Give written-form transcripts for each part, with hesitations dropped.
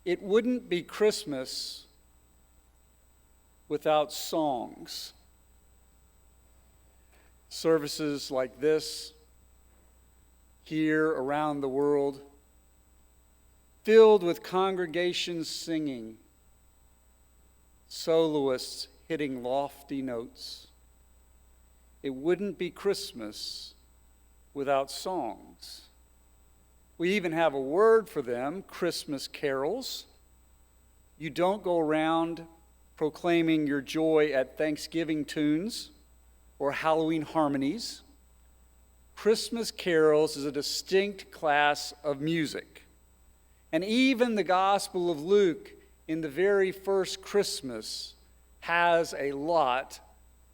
It wouldn't be Christmas without songs. Services like this, here around the world, filled with congregations singing, soloists hitting lofty notes. It wouldn't be Christmas without songs. We even have a word for them, Christmas carols. You don't go around proclaiming your joy at Thanksgiving tunes or Halloween harmonies. Christmas carols is a distinct class of music. And even the Gospel of Luke, in the very first Christmas, has a lot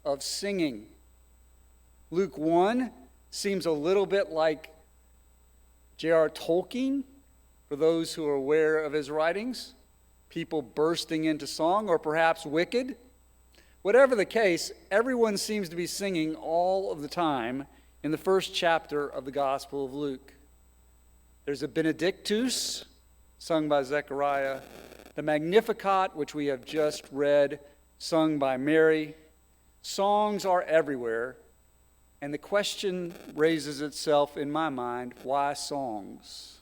of singing. Luke 1 seems a little bit like J.R. Tolkien, for those who are aware of his writings, people bursting into song, or perhaps Wicked. Whatever the case, everyone seems to be singing all of the time in the first chapter of the Gospel of Luke. There's a Benedictus, sung by Zechariah, the Magnificat, which we have just read, sung by Mary. Songs are everywhere, and the question raises itself in my mind, why songs?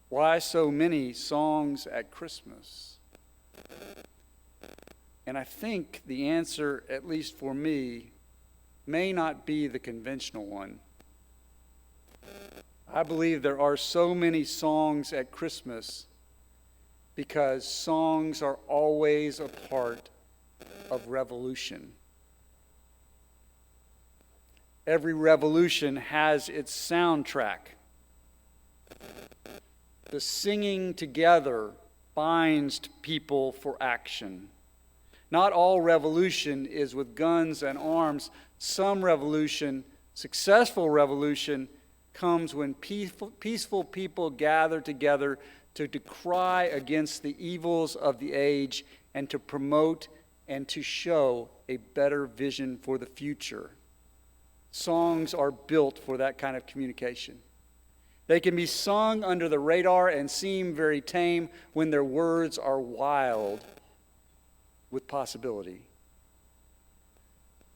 Why so many songs at Christmas? And I think the answer, at least for me, may not be the conventional one. I believe there are so many songs at Christmas because songs are always a part of revolution. Every revolution has its soundtrack. The singing together binds people for action. Not all revolution is with guns and arms. Some revolution, successful revolution, comes when peaceful people gather together to decry against the evils of the age and to promote and to show a better vision for the future. Songs are built for that kind of communication. They can be sung under the radar and seem very tame when their words are wild with possibility.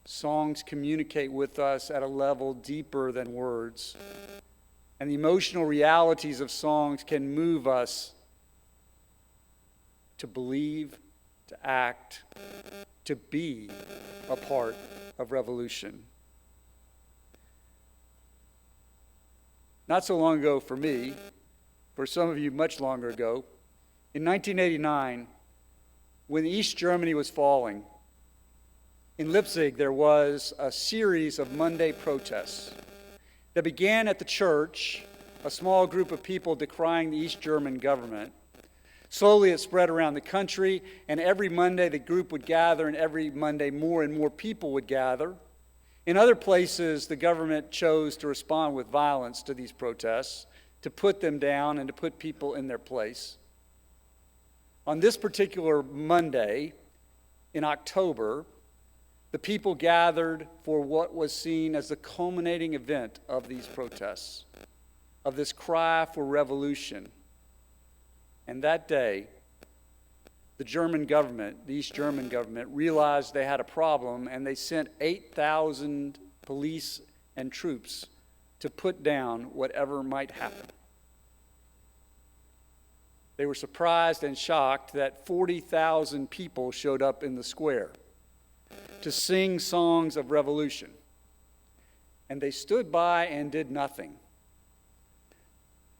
Songs communicate with us at a level deeper than words. And the emotional realities of songs can move us to believe, to act, to be a part of revolution. Not so long ago for me, for some of you much longer ago, in 1989, when East Germany was falling, in Leipzig there was a series of Monday protests that began at the church, a small group of people decrying the East German government. Slowly it spread around the country, and every Monday the group would gather, and every Monday more and more people would gather. In other places, the government chose to respond with violence to these protests, to put them down and to put people in their place. On this particular Monday, in October, the people gathered for what was seen as the culminating event of these protests, of this cry for revolution. And that day, the German government, the East German government, realized they had a problem, and they sent 8,000 police and troops to put down whatever might happen. They were surprised and shocked that 40,000 people showed up in the square to sing songs of revolution. And they stood by and did nothing.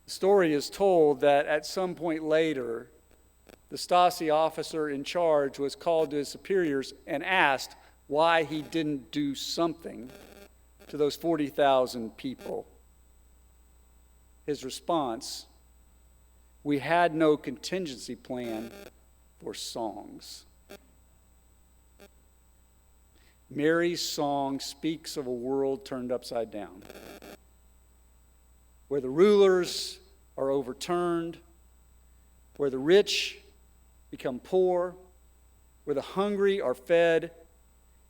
The story is told that at some point later, the Stasi officer in charge was called to his superiors and asked why he didn't do something to those 40,000 people. His response, "We had no contingency plan for songs." Mary's song speaks of a world turned upside down, where the rulers are overturned, where the rich become poor, where the hungry are fed,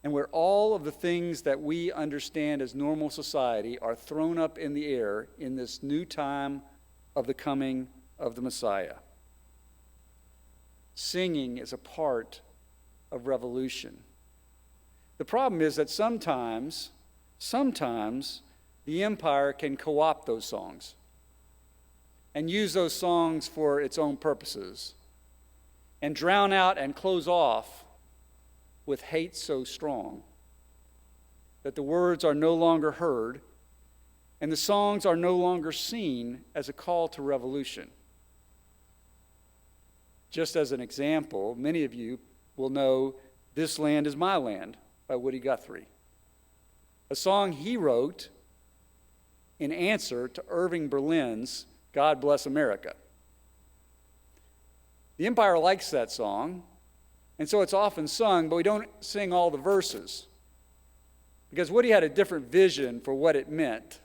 and where all of the things that we understand as normal society are thrown up in the air in this new time of the coming of the Messiah. Singing is a part of revolution. The problem is that sometimes the empire can co-opt those songs and use those songs for its own purposes and drown out and close off with hate so strong that the words are no longer heard and the songs are no longer seen as a call to revolution. Just as an example, many of you will know "This Land Is My Land" by Woody Guthrie, a song he wrote in answer to Irving Berlin's "God Bless America." The empire likes that song, and so it's often sung, but we don't sing all the verses, because Woody had a different vision for what it meant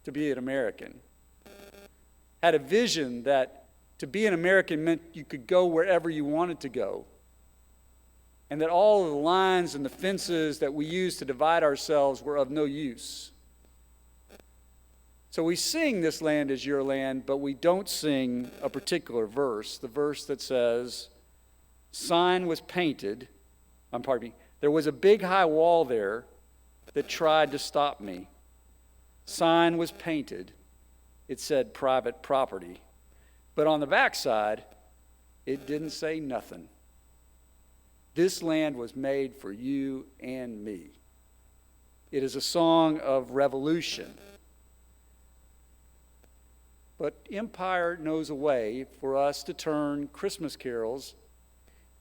to be an American. Had a vision that to be an American meant you could go wherever you wanted to go, and that all of the lines and the fences that we use to divide ourselves were of no use. So we sing "This Land Is Your Land," but we don't sing a particular verse, the verse that says, there was a big high wall there that tried to stop me. Sign was painted. It said private property. But on the backside, it didn't say nothing. This land was made for you and me. It is a song of revolution. But empire knows a way for us to turn Christmas carols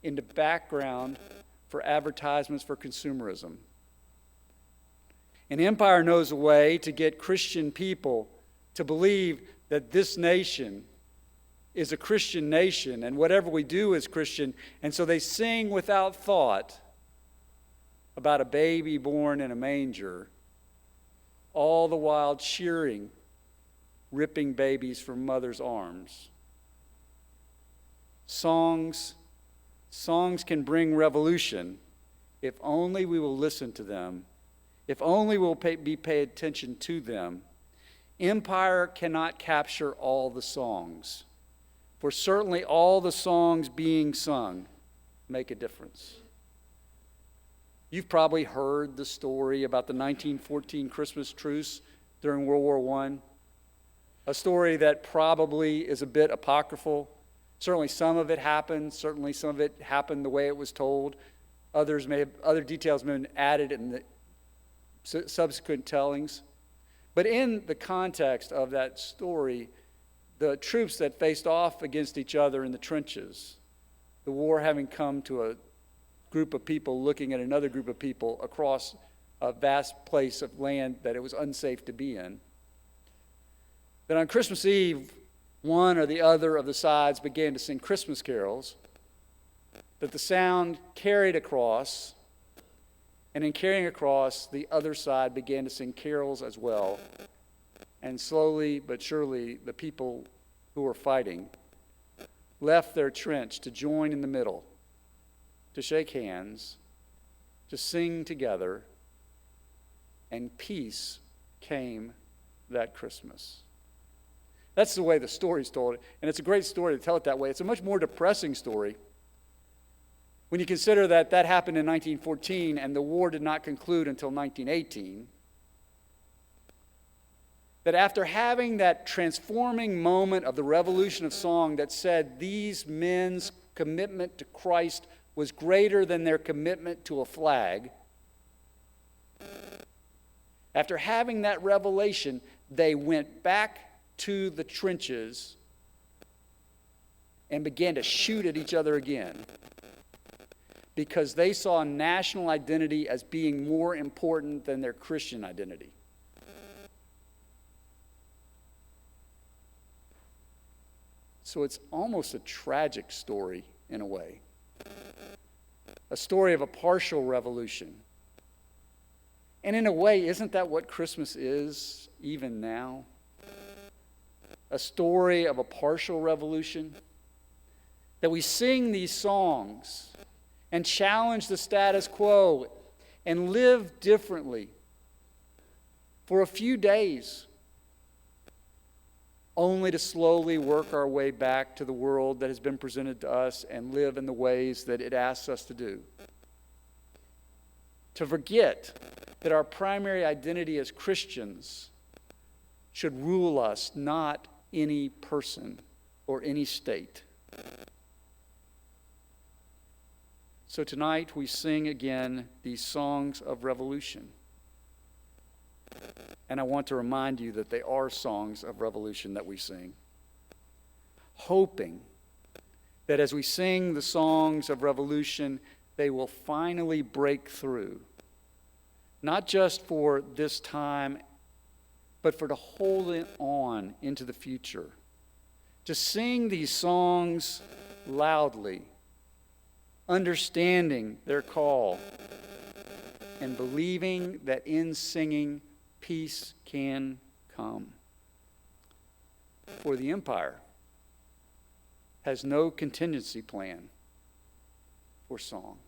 into background for advertisements for consumerism. And empire knows a way to get Christian people to believe that this nation is a Christian nation, and whatever we do is Christian, and so they sing without thought about a baby born in a manger, all the while cheering, ripping babies from mothers' arms. Songs can bring revolution if only we will listen to them, if only we'll pay attention to them. Empire cannot capture all the songs, for certainly all the songs being sung make a difference. You've probably heard the story about the 1914 Christmas truce during World War I, a story that probably is a bit apocryphal. Certainly some of it happened. Certainly some of it happened the way it was told. Other details may have been added in the subsequent tellings. But in the context of that story, the troops that faced off against each other in the trenches, the war having come to a group of people looking at another group of people across a vast place of land that it was unsafe to be in, that on Christmas Eve, one or the other of the sides began to sing Christmas carols, that the sound carried across, and in carrying across, the other side began to sing carols as well. And slowly but surely, the people who were fighting left their trench to join in the middle, to shake hands, to sing together, and peace came that Christmas. That's the way the story's told, and it's a great story to tell it that way. It's a much more depressing story when you consider that that happened in 1914 and the war did not conclude until 1918. That after having that transforming moment of the revolution of song that said these men's commitment to Christ was greater than their commitment to a flag, after having that revelation, they went back to the trenches and began to shoot at each other again, because they saw national identity as being more important than their Christian identity. So it's almost a tragic story in a way. A story of a partial revolution. And in a way, isn't that what Christmas is even now? A story of a partial revolution? That we sing these songs and challenge the status quo and live differently for a few days. only to slowly work our way back to the world that has been presented to us and live in the ways that it asks us to do. To forget that our primary identity as Christians should rule us, not any person or any state. So tonight we sing again these songs of revolution. And I want to remind you that they are songs of revolution that we sing, hoping that as we sing the songs of revolution, they will finally break through, not just for this time, but for to hold it on into the future. To sing these songs loudly, understanding their call, and believing that in singing, peace can come. For the empire has no contingency plan for song.